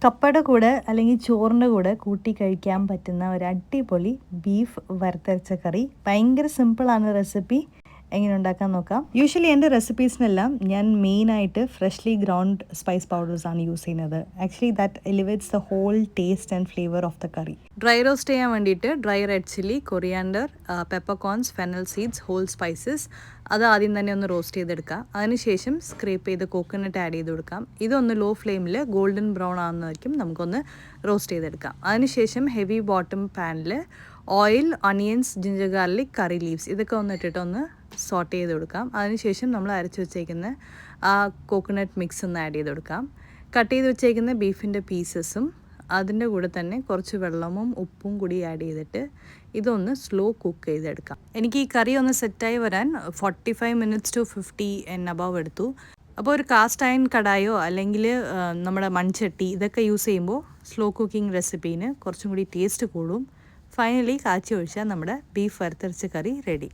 കപ്പയുടെ കൂടെ അല്ലെങ്കിൽ ചോറിൻ്റെ കൂടെ കൂട്ടി കഴിക്കാൻ പറ്റുന്ന ഒരു അടിപൊളി ബീഫ് വറുത്തരച്ച കറി. ഭയങ്കര സിമ്പിളാണ് റെസിപ്പി. എങ്ങനെ ഉണ്ടാക്കാൻ നോക്കാം. യൂഷ്വലി എൻ്റെ റെസിപ്പീസിനെല്ലാം ഞാൻ മെയിനായിട്ട് ഫ്രഷ്ലി ഗ്രൗണ്ട് സ്പൈസ് പൗഡേഴ്സാണ് യൂസ് ചെയ്യുന്നത്. Actually that elevates the whole taste and flavour of the curry. Dry roast ചെയ്യാൻ വേണ്ടിയിട്ട് dry red chilli, coriander, peppercorns, fennel seeds, whole spices അത് ആദ്യം തന്നെ ഒന്ന് റോസ്റ്റ് ചെയ്തെടുക്കാം. അതിനുശേഷം സ്ക്രേപ്പ് ചെയ്ത് കോക്കനട്ട് ആഡ് ചെയ്ത് കൊടുക്കാം. ഇതൊന്ന് ലോ ഫ്ലെയിമിൽ ഗോൾഡൻ ബ്രൗൺ ആകുന്നതായിരിക്കും നമുക്കൊന്ന് റോസ്റ്റ് ചെയ്തെടുക്കാം. അതിനുശേഷം ഹെവി ബോട്ടം പാനിൽ ഓയിൽ, ഒണിയൻസ്, ജിഞ്ചർ ഗാർലിക്, കറി ലീവ്സ് ഇതൊക്കെ ഒന്ന് ഇട്ടിട്ടൊന്ന് സോട്ട് ചെയ്ത് കൊടുക്കാം. അതിനുശേഷം നമ്മൾ അരച്ച് വെച്ചേക്കുന്ന ആ കോക്കനട്ട് മിക്സ് ഒന്ന് ആഡ് ചെയ്ത് കൊടുക്കാം. കട്ട് ചെയ്ത് വെച്ചേക്കുന്ന ബീഫിൻ്റെ പീസസും അതിൻ്റെ കൂടെ തന്നെ കുറച്ച് വെള്ളവും ഉപ്പും കൂടി ആഡ് ചെയ്തിട്ട് ഇതൊന്ന് സ്ലോ കുക്ക് ചെയ്തെടുക്കാം. എനിക്ക് ഈ കറി ഒന്ന് സെറ്റായി വരാൻ 45 മിനിറ്റ്സ് ടു 50 ആൻഡ് അബവ് എടുത്തു. അപ്പോൾ ഒരു കാസ്റ്റ് അയൺ കടായോ അല്ലെങ്കിൽ നമ്മുടെ മൺചട്ടി ഇതൊക്കെ യൂസ് ചെയ്യുമ്പോൾ സ്ലോ കുക്കിംഗ് റെസിപ്പീന് കുറച്ചും കൂടി ടേസ്റ്റ് കൂടും. ഫൈനലി കാച്ചി ഒഴിച്ചാൽ നമ്മുടെ ബീഫ് വറുത്തരച്ച കറി റെഡി.